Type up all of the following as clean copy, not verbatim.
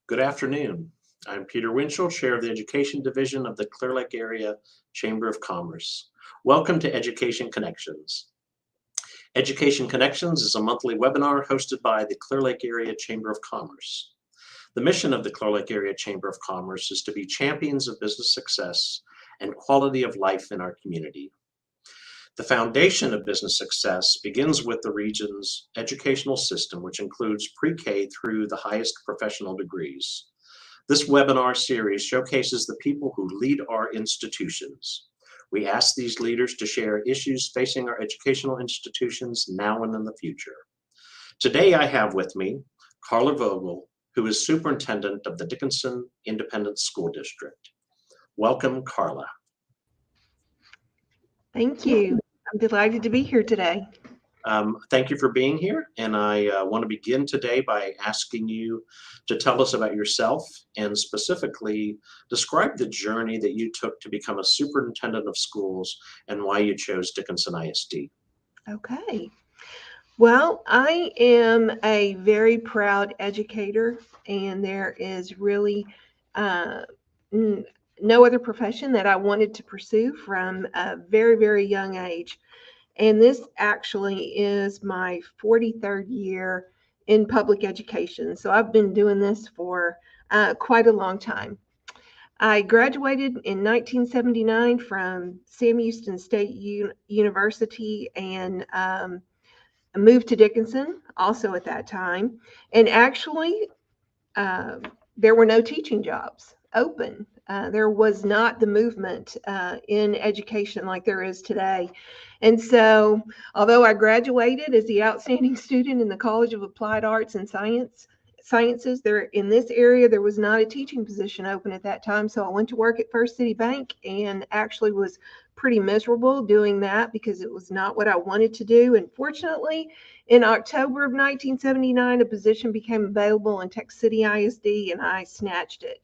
Good afternoon. I'm Peter Wuenschel, Chair of the Education Division of the Clear Lake Area Chamber of Commerce. Welcome to Education Connections. Education Connections is a monthly webinar hosted by the Clear Lake Area Chamber of Commerce. The mission of the Clear Lake Area Chamber of Commerce is to be champions of business success and quality of life in our community. The foundation of business success begins with the region's educational system, which includes pre-K through the highest professional degrees. This webinar series showcases the people who lead our institutions. We ask these leaders to share issues facing our educational institutions now and in the future. Today I have with me Carla Voelkel, who is Superintendent of the Dickinson Independent School District. Welcome, Carla. Thank you. I'm delighted to be here today. Thank you for being here, and I want to begin today by asking you to tell us about yourself and specifically describe the journey that you took to become a superintendent of schools and why you chose Dickinson ISD. Okay. Well, I am a very proud educator, and there is really no other profession that I wanted to pursue from a very, very young age. And this actually is my 43rd year in public education. So I've been doing this for quite a long time. I graduated in 1979 from Sam Houston State University and moved to Dickinson also at that time. And actually, there were no teaching jobs open. There was not the movement in education like there is today. And so, although I graduated as the outstanding student in the College of Applied Arts and Sciences, there in this area, there was not a teaching position open at that time. So I went to work at First City Bank and actually was pretty miserable doing that because it was not what I wanted to do. And fortunately, in October of 1979, a position became available in Texas City ISD and I snatched it.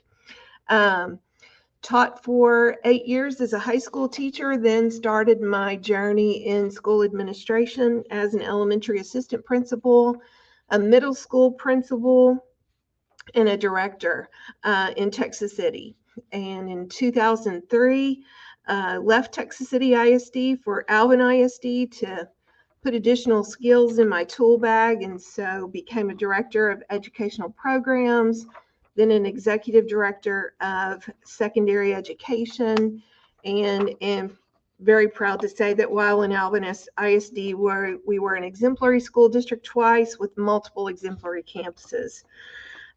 Taught for 8 years as a high school teacher, then started my journey in school administration as an elementary assistant principal, a middle school principal, and a director in Texas City. And in 2003, left Texas City ISD for Alvin ISD to put additional skills in my tool bag, and so became a director of educational programs, then an executive director of secondary education, and am very proud to say that while in Alvin ISD, we were an exemplary school district twice with multiple exemplary campuses.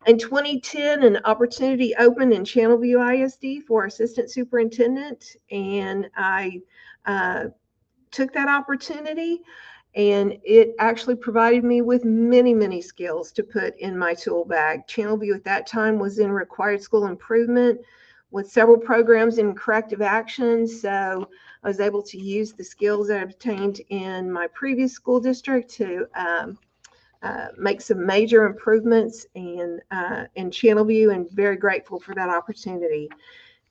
In 2010, an opportunity opened in Channelview ISD for assistant superintendent, and I took that opportunity. And it actually provided me with many, many skills to put in my tool bag. Channelview at that time was in required school improvement with several programs in corrective action. So I was able to use the skills that I obtained in my previous school district to make some major improvements in Channelview, and very grateful for that opportunity.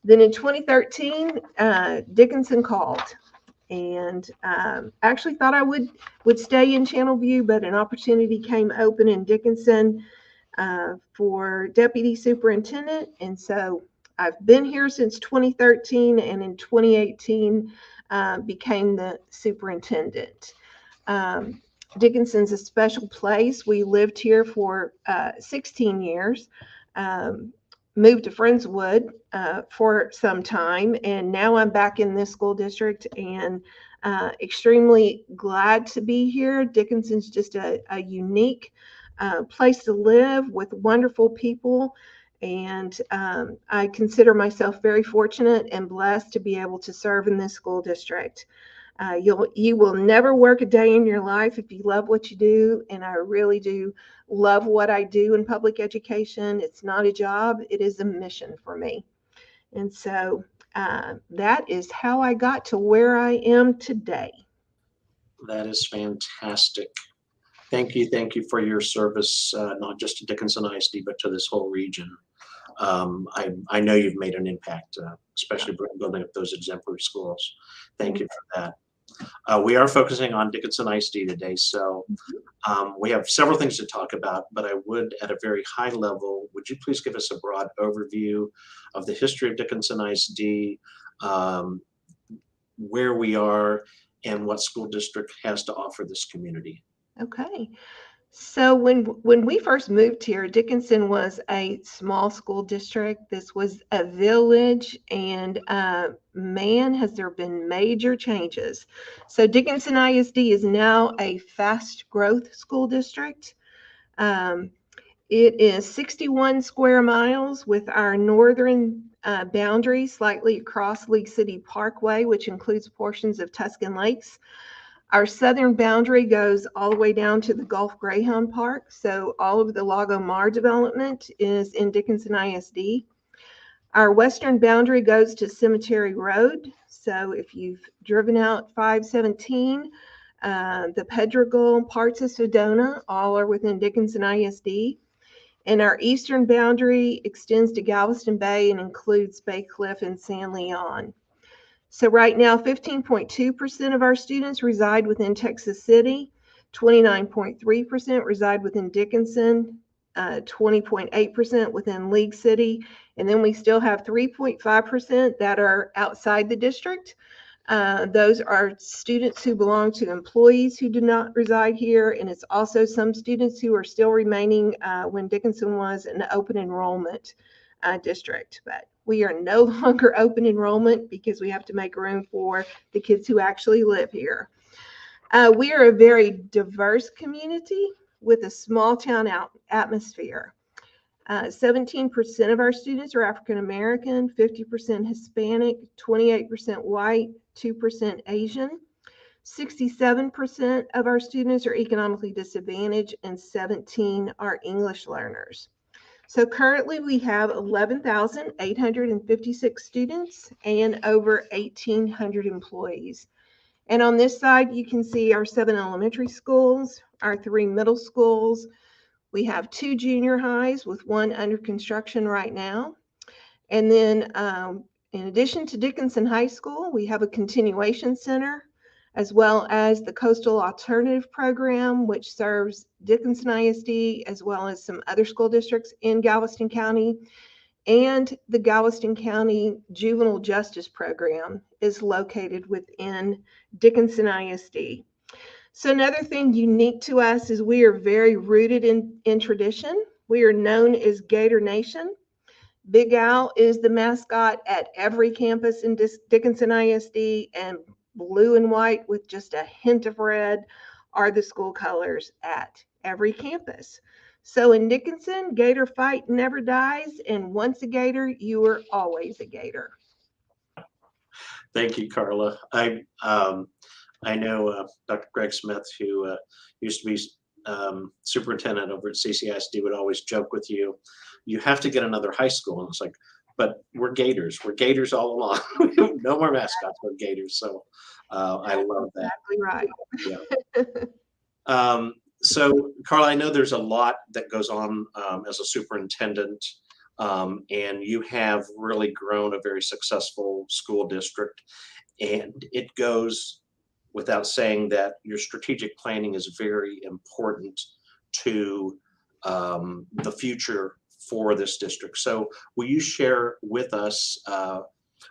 Then in 2013, Dickinson called. And actually thought I would stay in Channelview, but an opportunity came open in Dickinson for deputy superintendent. And so I've been here since 2013, and in 2018 became the superintendent. Dickinson's a special place. We lived here for 16 years. Moved to Friendswood for some time, and now I'm back in this school district and extremely glad to be here. Dickinson's just a unique place to live with wonderful people, and I consider myself very fortunate and blessed to be able to serve in this school district. You will never work a day in your life if you love what you do, and I really do love what I do in public education. It's not a job, it is a mission for me. And so that is how I got to where I am today. That is fantastic. Thank you for your service, not just to Dickinson ISD, but to this whole region. I know you've made an impact, especially building up those exemplary schools. Thank you for that. We are focusing on Dickinson ISD today, so we have several things to talk about, but I would, at a very high level, would you please give us a broad overview of the history of Dickinson ISD, where we are, and what school district has to offer this community? Okay. So when we first moved here, Dickinson was a small school district. This was a village, and man, has there been major changes. So Dickinson ISD is now a fast growth school district. Um, it is 61 square miles with our northern boundary slightly across League City Parkway, which includes portions of Tuscan Lakes. Our southern boundary goes all the way down to the Gulf Greyhound Park. So all of the Lago Mar development is in Dickinson ISD. Our western boundary goes to Cemetery Road. So if you've driven out 517, the Pedregal, parts of Sedona, all are within Dickinson ISD. And our eastern boundary extends to Galveston Bay and includes Bay Cliff and San Leon. So right now, 15.2% of our students reside within Texas City, 29.3% reside within Dickinson, 20.8% within League City, and then we still have 3.5% that are outside the district. Those are students who belong to employees who do not reside here, and it's also some students who are still remaining when Dickinson was an open enrollment district. But we are no longer open enrollment because we have to make room for the kids who actually live here. We are a very diverse community with a small town atmosphere. 17% of our students are African American, 50% Hispanic, 28% white, 2% Asian. 67% of our students are economically disadvantaged, and 17 are English learners. So currently we have 11,856 students and over 1,800 employees. And on this side, you can see our 7 elementary schools, our 3 middle schools. We have 2 junior highs with 1 under construction right now. And then in addition to Dickinson High School, we have a continuation center, as well as the Coastal Alternative Program, which serves Dickinson ISD, as well as some other school districts in Galveston County. And the Galveston County Juvenile Justice Program is located within Dickinson ISD. So another thing unique to us is we are very rooted in tradition. We are known as Gator Nation. Big Al is the mascot at every campus in Dickinson ISD, and blue and white with just a hint of red are the school colors at every campus. So in Dickinson, Gator fight never dies, and once a Gator, you are always a Gator. Thank you, Carla. I know Dr. Greg Smith, who used to be superintendent over at CCISD, would always joke with you, you have to get another high school. And it's like, but we're Gators. We're Gators all along. No more mascots, we're Gators. So I love that. Exactly right. Yeah. So, Carla, I know there's a lot that goes on as a superintendent, and you have really grown a very successful school district. And it goes without saying that your strategic planning is very important to the future for this district. So will you share with us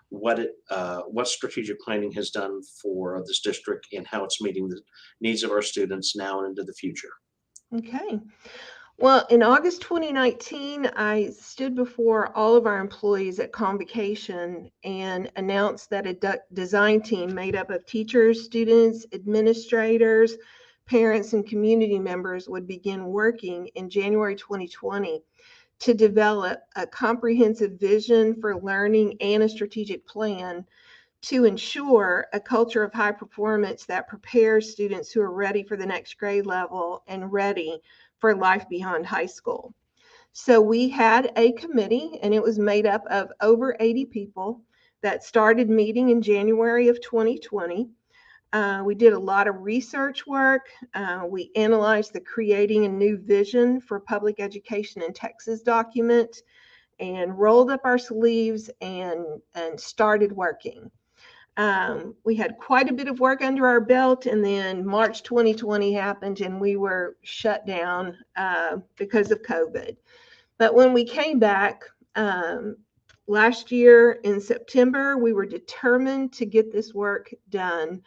what strategic planning has done for this district and how it's meeting the needs of our students now and into the future? Okay. Well, in August 2019, I stood before all of our employees at Convocation and announced that a design team made up of teachers, students, administrators, parents, and community members would begin working in January 2020 to develop a comprehensive vision for learning and a strategic plan to ensure a culture of high performance that prepares students who are ready for the next grade level and ready for life beyond high school. So we had a committee, and it was made up of over 80 people that started meeting in January of 2020. We did a lot of research work. We analyzed the Creating a New Vision for Public Education in Texas document and rolled up our sleeves and started working. We had quite a bit of work under our belt, and then March 2020 happened and we were shut down because of COVID. But when we came back last year in September, we were determined to get this work done.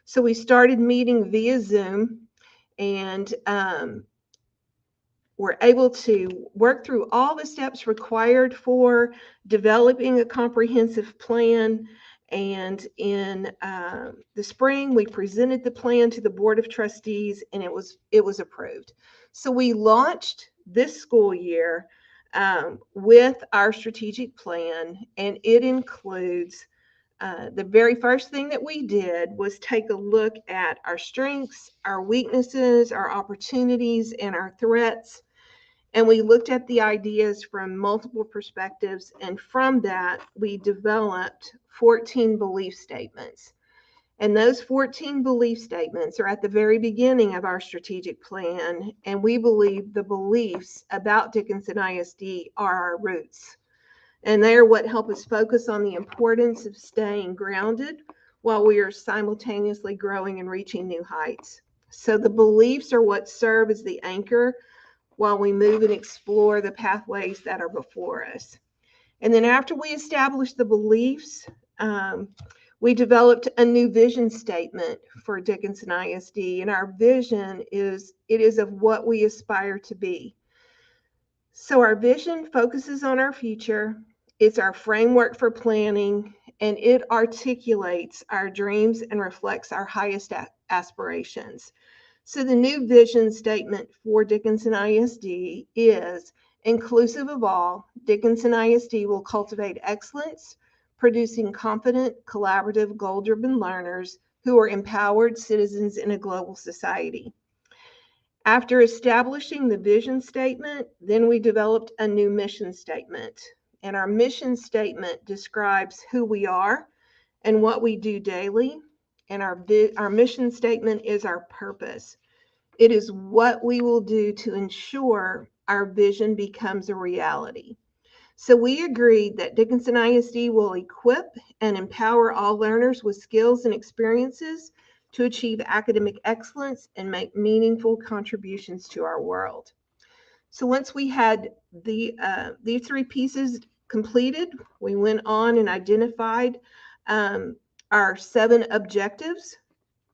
So we started meeting via Zoom, and we're able to work through all the steps required for developing a comprehensive plan. And in the spring, we presented the plan to the Board of Trustees, and it was approved. So we launched this school year with our strategic plan, and it includes the very first thing that we did was take a look at our strengths, our weaknesses, our opportunities, and our threats. And we looked at the ideas from multiple perspectives. And from that, we developed 14 belief statements. And those 14 belief statements are at the very beginning of our strategic plan. And we believe the beliefs about Dickinson ISD are our roots. And they are what help us focus on the importance of staying grounded while we are simultaneously growing and reaching new heights. So the beliefs are what serve as the anchor while we move and explore the pathways that are before us. And then after we established the beliefs, we developed a new vision statement for Dickinson ISD. And our vision is of what we aspire to be. So our vision focuses on our future. It's our framework for planning, and it articulates our dreams and reflects our highest aspirations. So the new vision statement for Dickinson ISD is inclusive of all. Dickinson ISD will cultivate excellence, producing confident, collaborative, goal-driven learners who are empowered citizens in a global society. After establishing the vision statement, then we developed a new mission statement. And our mission statement describes who we are and what we do daily. And our mission statement is our purpose. It is what we will do to ensure our vision becomes a reality. So we agreed that Dickinson ISD will equip and empower all learners with skills and experiences to achieve academic excellence and make meaningful contributions to our world. So once we had these three pieces completed, we went on and identified our 7 objectives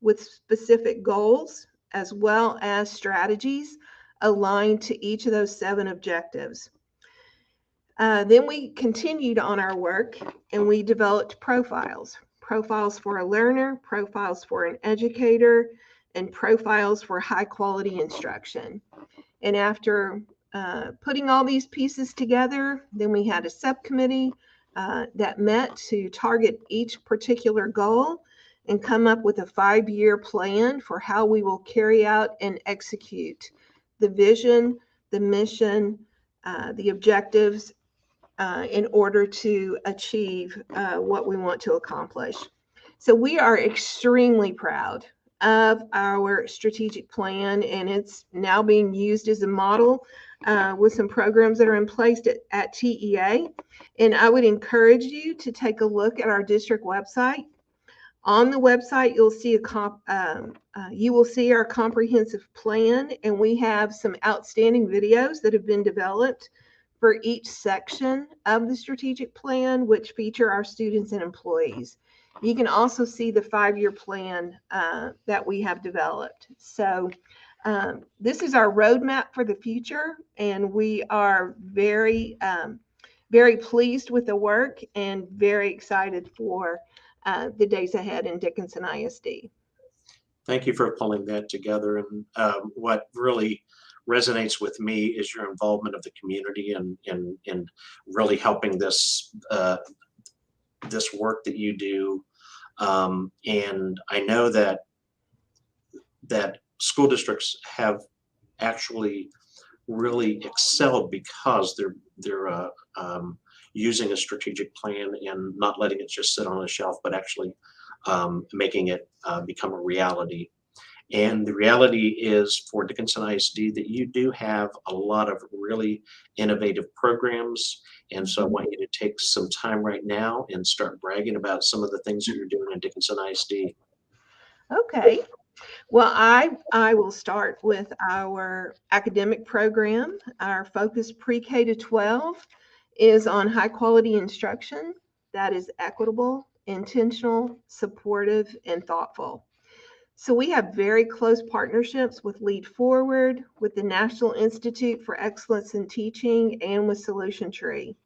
with specific goals, as well as strategies aligned to each of those 7 objectives. Then we continued on our work and we developed profiles for a learner, profiles for an educator, and profiles for high quality instruction. And after putting all these pieces together, then we had a subcommittee that met to target each particular goal and come up with a 5-year plan for how we will carry out and execute the vision, the mission, the objectives in order to achieve what we want to accomplish. So we are extremely proud of our strategic plan, and it's now being used as a model with some programs that are in place at TEA. And I would encourage you to take a look at our district website. On the website, you'll see you will see our comprehensive plan, and we have some outstanding videos that have been developed for each section of the strategic plan, which feature our students and employees. You can also see the 5-year plan that we have developed. So this is our roadmap for the future, and we are very, very pleased with the work and very excited for the days ahead in Dickinson ISD. Thank you for pulling that together. And what really resonates with me is your involvement of the community and really helping this this work that you do. And I know that school districts have actually really excelled because they're using a strategic plan and not letting it just sit on a shelf, but actually making it become a reality. And the reality is for Dickinson ISD that you do have a lot of really innovative programs. And so I want you to take some time right now and start bragging about some of the things that you're doing in Dickinson ISD. Okay. Well, I will start with our academic program. Our focus pre-K to 12 is on high quality instruction that is equitable, intentional, supportive, and thoughtful. So we have very close partnerships with Lead Forward, with the National Institute for Excellence in Teaching, and with Solution Tree.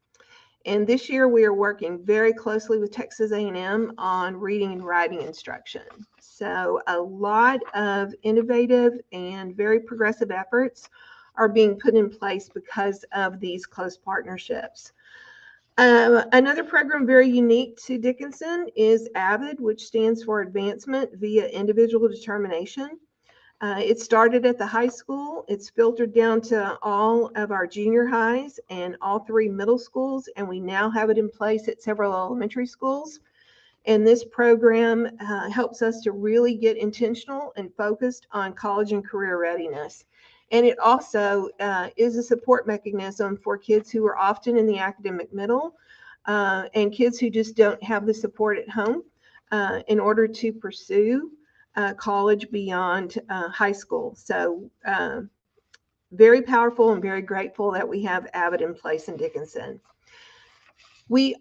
And this year we are working very closely with Texas A&M on reading and writing instruction. So a lot of innovative and very progressive efforts are being put in place because of these close partnerships. Another program very unique to Dickinson is AVID, which stands for Advancement via Individual Determination. It started at the high school. It's filtered down to all of our junior highs and all 3 middle schools, and we now have it in place at several elementary schools. And this program helps us to really get intentional and focused on college and career readiness. And it also is a support mechanism for kids who are often in the academic middle and kids who just don't have the support at home in order to pursue college beyond high school. So very powerful and very grateful that we have AVID in place in Dickinson. We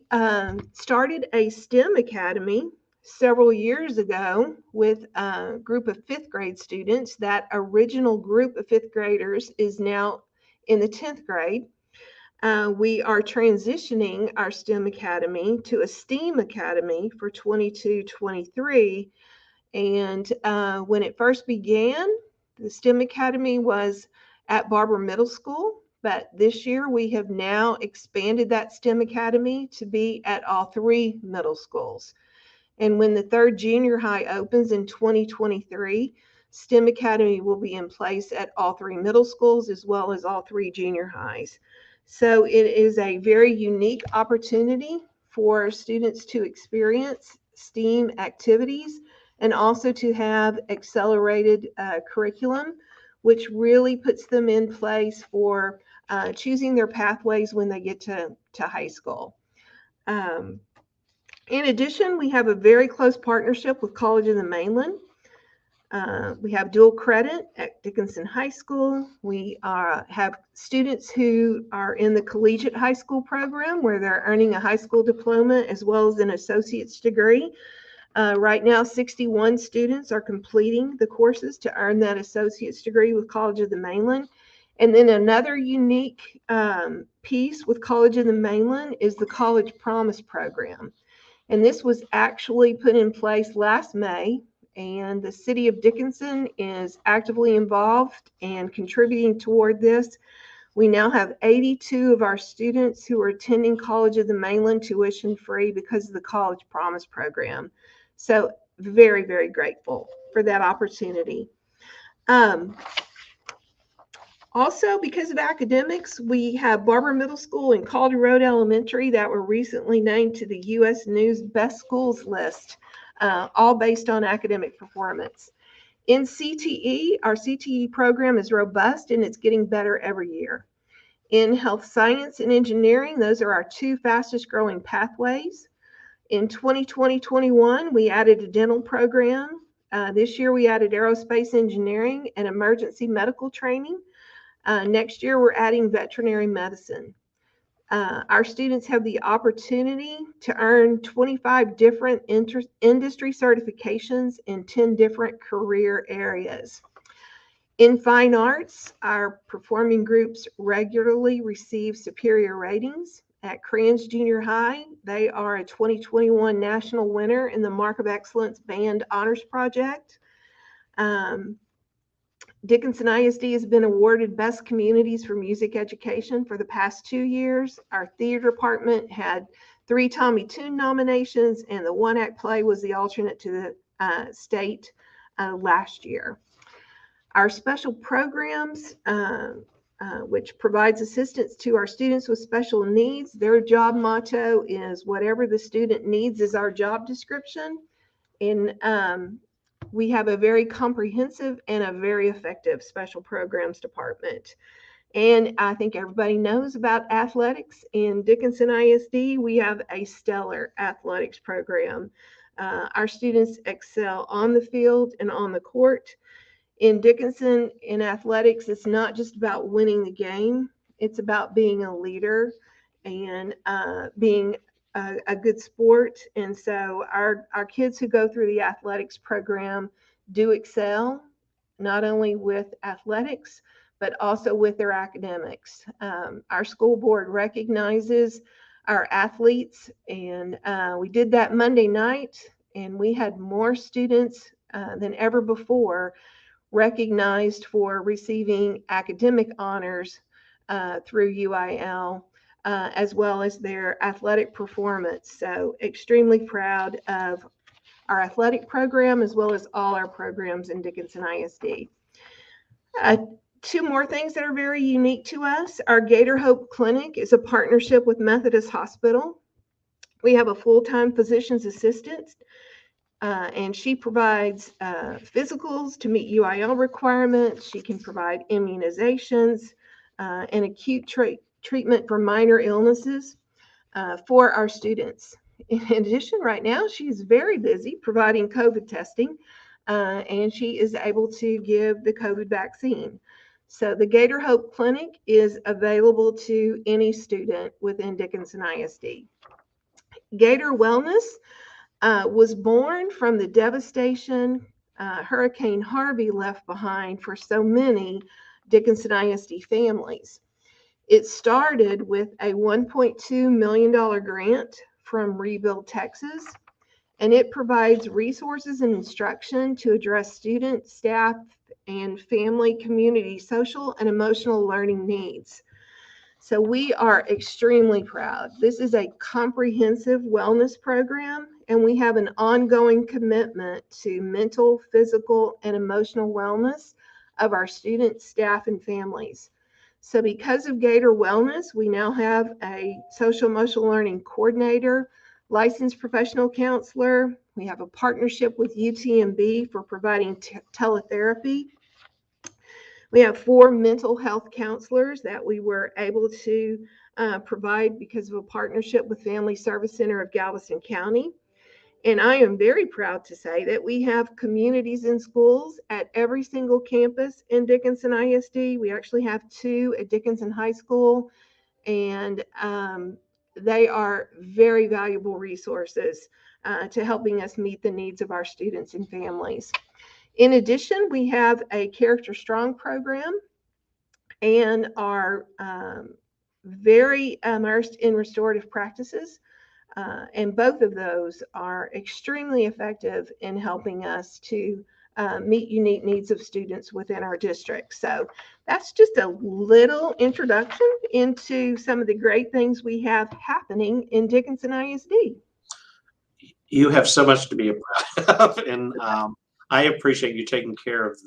started a STEM Academy several years ago with a group of 5th grade students. That original group of 5th graders is now in the 10th grade. We are transitioning our STEM Academy to a STEAM Academy for 22-23. And when it first began, the STEM Academy was at Barber Middle School, but this year we have now expanded that STEM Academy to be at all 3 middle schools. And when the 3rd junior high opens in 2023, STEM Academy will be in place at all 3 middle schools as well as all 3 junior highs. So it is a very unique opportunity for students to experience STEAM activities and also to have accelerated curriculum, which really puts them in place for choosing their pathways when they get to high school. In addition, we have a very close partnership with College of the Mainland. We have dual credit at Dickinson High School. We have students who are in the collegiate high school program where they're earning a high school diploma as well as an associate's degree. Right now, 61 students are completing the courses to earn that associate's degree with College of the Mainland. And then another unique piece with College of the Mainland is the College Promise Program. And this was actually put in place last May, and the city of Dickinson is actively involved and contributing toward this. We now have 82 of our students who are attending College of the Mainland tuition free because of the College Promise Program. So very, very grateful for that opportunity. Also, because of academics, we have Barber Middle School and Calder Road Elementary that were recently named to the U.S. News Best Schools list, all based on academic performance. In CTE, our CTE program is robust and it's getting better every year. In health science and engineering, those are our 2 fastest growing pathways. In 2020-21, we added a dental program. This year, we added aerospace engineering and emergency medical training. Next year, we're adding veterinary medicine. Our students have the opportunity to earn 25 different industry certifications in 10 different career areas. In fine arts, our performing groups regularly receive superior ratings. At Crayons Junior High, they are a 2021 national winner in the Mark of Excellence Band Honors Project. Dickinson ISD has been awarded Best Communities for Music Education for the past 2 years. Our theater department had 3 Tommy Tune nominations, and the one-act play was the alternate to the state last year. Our special programs, which provides assistance to our students with special needs, their job motto is whatever the student needs is our job description. In We have a very comprehensive and a very effective special programs department. And I think everybody knows about athletics. In Dickinson ISD, we have a stellar athletics program. Our students excel on the field and on the court. In Dickinson, in athletics, it's not just about winning the game. It's about being a leader and being a good sport. And so our kids who go through the athletics program do excel, not only with athletics, but also with their academics. Our school board recognizes our athletes, and we did that Monday night, and we had more students than ever before recognized for receiving academic honors through UIL, as well as their athletic performance. So extremely proud of our athletic program, as well as all our programs in Dickinson ISD. Two more things that are very unique to us. Our Gator Hope Clinic is a partnership with Methodist Hospital. We have a full-time physician's assistant, and she provides physicals to meet UIL requirements. She can provide immunizations and acute treatment for minor illnesses for our students. In addition, right now, she's very busy providing COVID testing, and she is able to give the COVID vaccine. So the Gator Hope Clinic is available to any student within Dickinson ISD. Gator Wellness was born from the devastation Hurricane Harvey left behind for so many Dickinson ISD families. It started with a $1.2 million grant from Rebuild Texas, and it provides resources and instruction to address student, staff, and family, community, social, and emotional learning needs. So we are extremely proud. This is a comprehensive wellness program, and we have an ongoing commitment to mental, physical, and emotional wellness of our students, staff, and families. So because of Gator Wellness, we now have a social emotional learning coordinator, licensed professional counselor. We have a partnership with UTMB for providing teletherapy. We have 4 mental health counselors that we were able to provide because of a partnership with Family Service Center of Galveston County. And I am very proud to say that we have communities in schools at every single campus in Dickinson ISD. We actually have 2 at Dickinson High School, and they are very valuable resources to helping us meet the needs of our students and families. In addition, we have a Character Strong program and are very immersed in restorative practices. And both of those are extremely effective in helping us to meet unique needs of students within our district. So that's just a little introduction into some of the great things we have happening in Dickinson ISD. You have so much to be proud of, and I appreciate you taking care of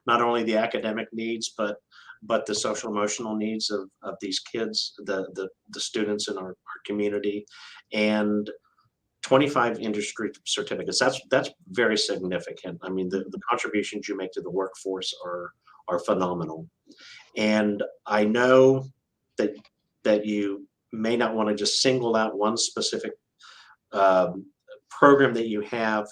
not only the academic needs, but the social emotional needs of these kids, the students in our community, and 25 industry certificates. That's very significant. I mean, the contributions you make to the workforce are phenomenal. And I know that you may not want to just single out one specific program that you have,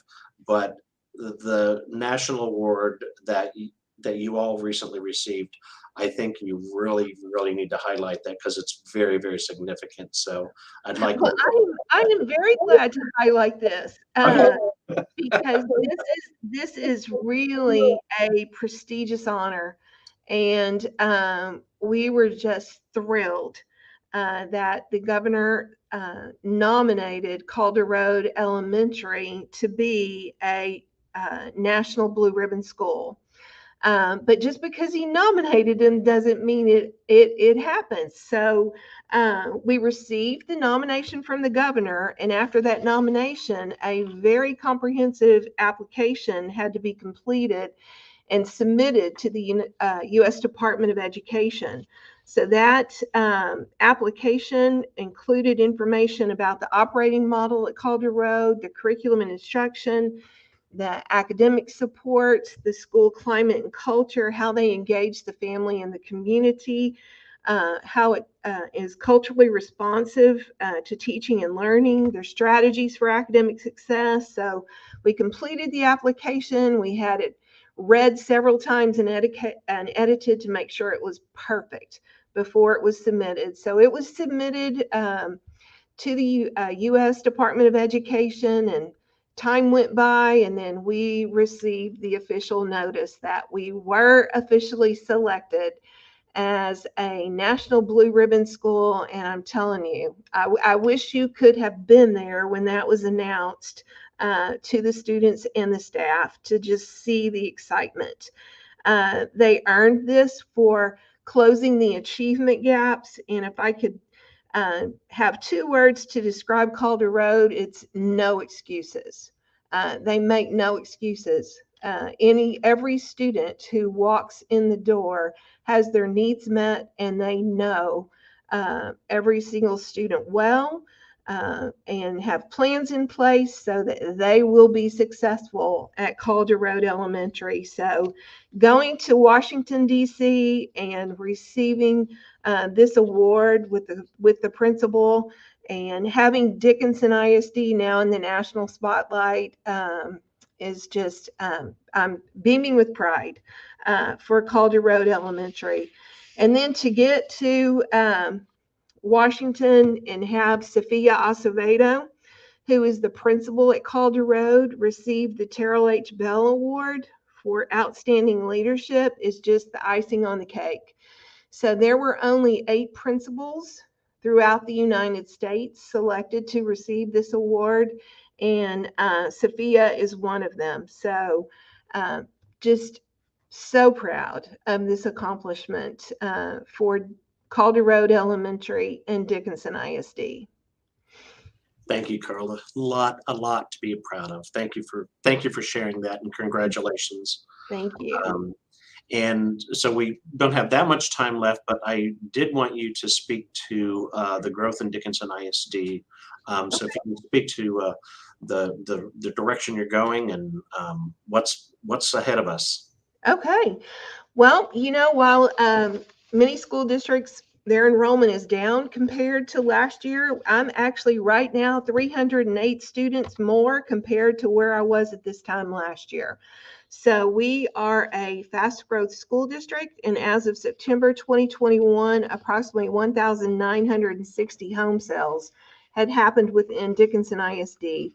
but the national award that you all recently received, I think you really need to highlight that because it's very, very significant. So I'd like. Well, I am very glad to highlight this because this is really a prestigious honor, and we were just thrilled that the governor nominated Calder Road Elementary to be a National Blue Ribbon School. But just because he nominated him doesn't mean it happens. So we received the nomination from the governor, and after that nomination, a very comprehensive application had to be completed and submitted to the U.S. Department of Education. So that application included information about the operating model at Calder Road, the curriculum and instruction, the academic support, the school climate and culture, how they engage the family and the community, how it is culturally responsive to teaching and learning, their strategies for academic success. So we completed the application. We had it read several times and edited to make sure it was perfect before it was submitted. So it was submitted to the U.S. Department of Education, and time went by, and then we received the official notice that we were officially selected as a National Blue Ribbon School. And I'm telling you, I wish you could have been there when that was announced to the students and the staff to just see the excitement. They earned this for closing the achievement gaps. And if I could have two words to describe Calder Road, it's no excuses. They make no excuses. Every student who walks in the door has their needs met, and they know every single student well, and have plans in place so that they will be successful at Calder Road Elementary. So going to Washington, D.C. and receiving this award with the principal, and having Dickinson ISD now in the national spotlight is just, I'm beaming with pride for Calder Road Elementary. And then to get to Washington and have Sophia Acevedo, who is the principal at Calder Road, receive the Terrell H. Bell Award for outstanding leadership is just the icing on the cake. So there were only 8 principals throughout the United States selected to receive this award, and Sophia is one of them. So just so proud of this accomplishment for Calder Road Elementary and Dickinson ISD. Thank you, Carla. A lot to be proud of. Thank you for sharing that, and congratulations. Thank you. And so we don't have that much time left, but I did want you to speak to the growth in Dickinson ISD. So if you can speak to the direction you're going and what's ahead of us. Okay. Well, while many school districts, their enrollment is down compared to last year, I'm actually right now 308 students more compared to where I was at this time last year. So we are a fast growth school district, and as of September 2021, approximately 1,960 home sales had happened within Dickinson ISD.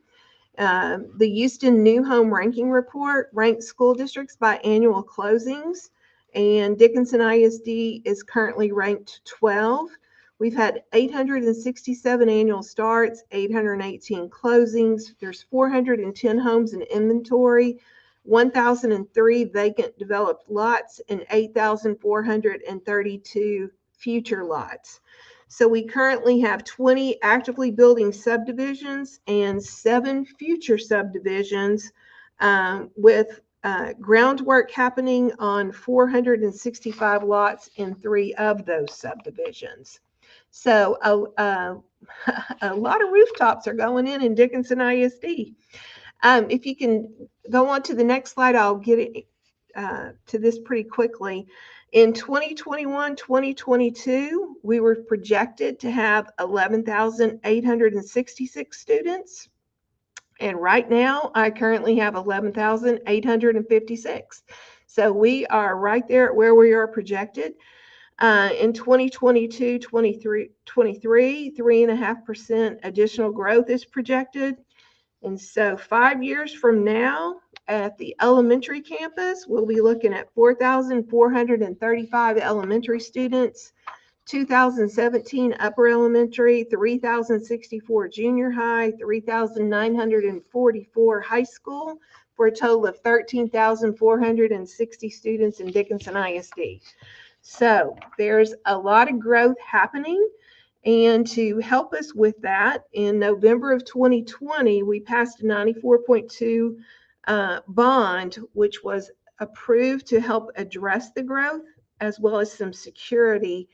The Houston New Home Ranking Report ranks school districts by annual closings, and Dickinson ISD is currently ranked 12. We've had 867 annual starts, 818 closings. There's 410 homes in inventory, 1,003 vacant developed lots, and 8,432 future lots. So we currently have 20 actively building subdivisions and 7 future subdivisions with groundwork happening on 465 lots in 3 of those subdivisions. So a lot of rooftops are going in Dickinson ISD. If you can go on to the next slide, I'll get it to this pretty quickly. In 2021, 2022, we were projected to have 11,866 students. And right now, I currently have 11,856. So we are right there at where we are projected. In 2022, 23, 3.5% additional growth is projected. And so 5 years from now, at the elementary campus, we'll be looking at 4,435 elementary students, 2,017 upper elementary, 3,064 junior high, 3,944 high school, for a total of 13,460 students in Dickinson ISD. So there's a lot of growth happening. And to help us with that, in November of 2020, we passed a 94.2 bond, which was approved to help address the growth, as well as some security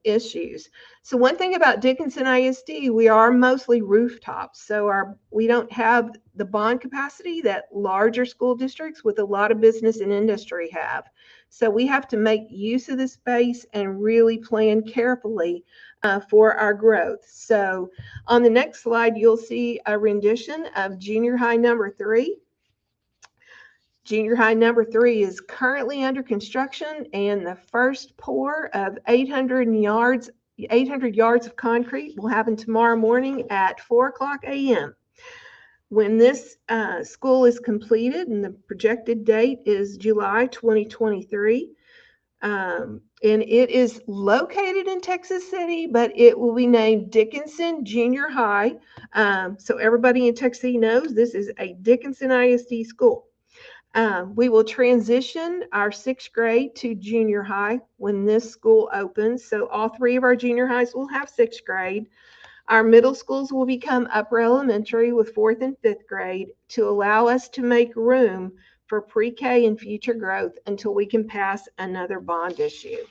issues. So one thing about Dickinson ISD, we are mostly rooftops. So we don't have the bond capacity that larger school districts with a lot of business and industry have. So we have to make use of the space and really plan carefully for our growth. So on the next slide, you'll see a rendition of junior high number 3. Junior high number 3 is currently under construction, and the first pour of 800 yards of concrete will happen tomorrow morning at 4:00 a.m. When this school is completed, and the projected date is July 2023, and it is located in Texas City, but it will be named Dickinson Junior High. So everybody in Texas knows this is a Dickinson ISD school. We will transition our 6th grade to junior high when this school opens. So all 3 of our junior highs will have 6th grade. Our middle schools will become upper elementary with 4th and 5th grade to allow us to make room for pre-K and future growth until we can pass another bond issue.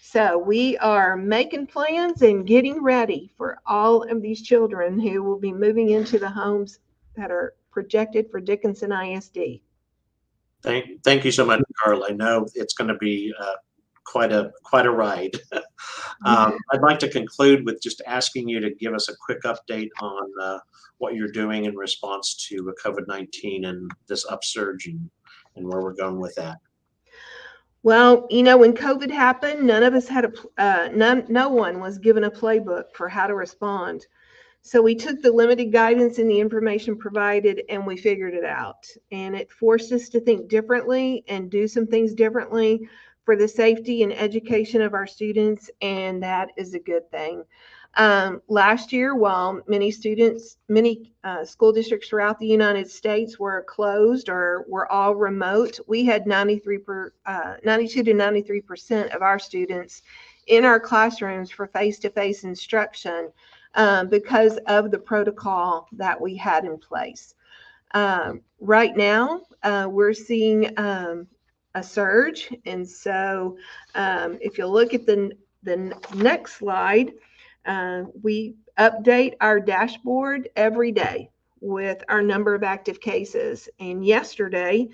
So we are making plans and getting ready for all of these children who will be moving into the homes that are projected for Dickinson ISD. Thank you so much, Carla. I know it's going to be quite a ride. I'd like to conclude with just asking you to give us a quick update on what you're doing in response to COVID-19 and this upsurge and where we're going with that. Well, when COVID happened, none of us had no one was given a playbook for how to respond. So we took the limited guidance and the information provided, and we figured it out. And it forced us to think differently and do some things differently for the safety and education of our students, and that is a good thing. Last year, while many school districts throughout the United States were closed or were all remote, we had 92 to 93% of our students in our classrooms for face-to-face instruction. Because of the protocol that we had in place. Right now, we're seeing a surge. And so if you look at the next slide, we update our dashboard every day with our number of active cases. And yesterday,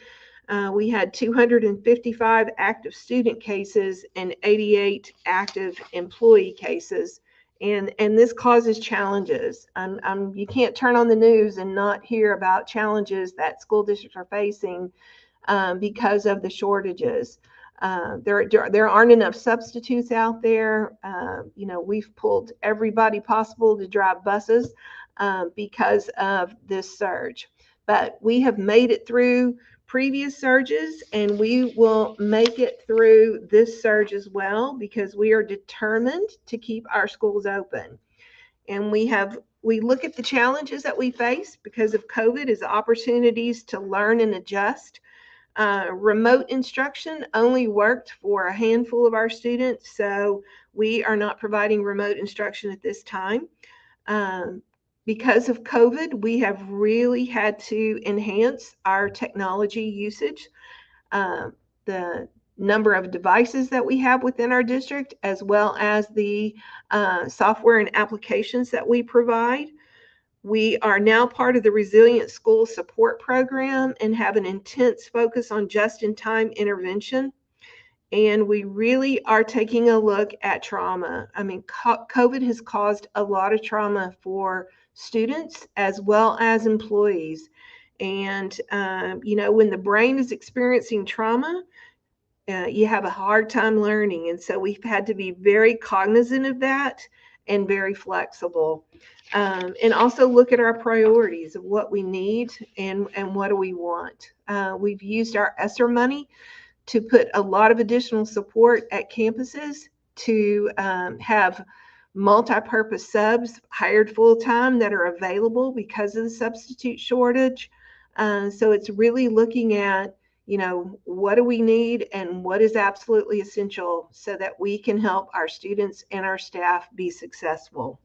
we had 255 active student cases and 88 active employee cases. And this causes challenges. You can't turn on the news and not hear about challenges that school districts are facing because of the shortages. There aren't enough substitutes out there. We've pulled everybody possible to drive buses because of this surge. But we have made it through previous surges, and we will make it through this surge as well, because we are determined to keep our schools open. And we look at the challenges that we face because of COVID as opportunities to learn and adjust. Remote instruction only worked for a handful of our students, so we are not providing remote instruction at this time. Because of COVID, we have really had to enhance our technology usage, the number of devices that we have within our district, as well as the software and applications that we provide. We are now part of the Resilient School Support Program and have an intense focus on just-in-time intervention. And we really are taking a look at trauma. I mean, COVID has caused a lot of trauma for students as well as employees. And, when the brain is experiencing trauma, you have a hard time learning. And so we've had to be very cognizant of that and very flexible. And also look at our priorities of what we need and what do we want. We've used our ESSER money to put a lot of additional support at campuses to have multi-purpose subs hired full-time that are available because of the substitute shortage. So it's really looking at, what do we need and what is absolutely essential so that we can help our students and our staff be successful.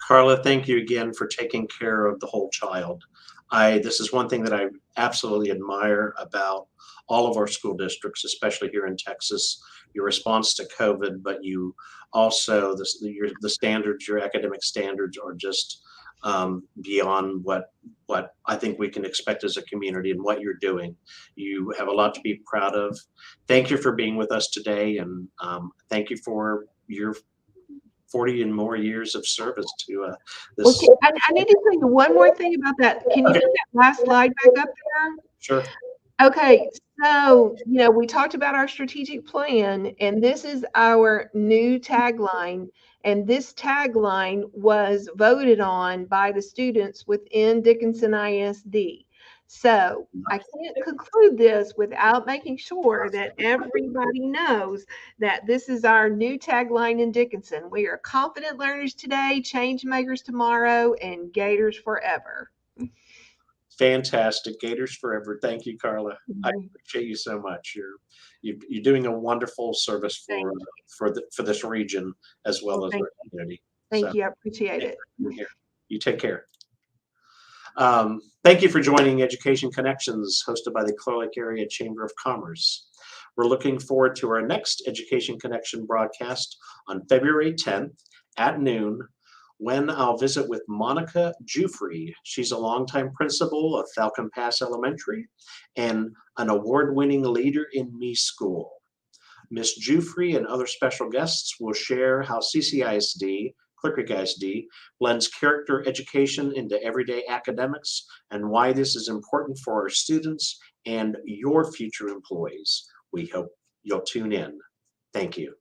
Carla, thank you again for taking care of the whole child. This is one thing that I absolutely admire about all of our school districts, especially here in Texas. your response to COVID, but you also, the standards, your academic standards are just beyond what I think we can expect as a community, and what you're doing. You have a lot to be proud of. Thank you for being with us today, and thank you for your 40 and more years of service to this. Okay, I need to tell you one more thing about that. Can you Okay, put that last slide back up there? sure. Okay, so, we talked about our strategic plan, and this is our new tagline. And this tagline was voted on by the students within Dickinson ISD. So I can't conclude this without making sure that everybody knows that this is our new tagline in Dickinson. We are confident learners today, change makers tomorrow, and Gators forever. Fantastic. Gators forever. Thank you, Carla. I appreciate you so much. You're doing a wonderful service for this region as well as our community. Thank So, you. I appreciate it. you take care. Thank you for joining Education Connections, hosted by the Clear Lake Area Chamber of Commerce. We're looking forward to our next Education Connection broadcast on February 10th at noon, when I'll visit with Monica Jufrey. She's a longtime principal of Falcon Pass Elementary and an award-winning Leader in Me school. Ms. Jufrey and other special guests will share how CCISD, Clear Creek ISD, blends character education into everyday academics, and why this is important for our students and your future employees. We hope you'll tune in. Thank you.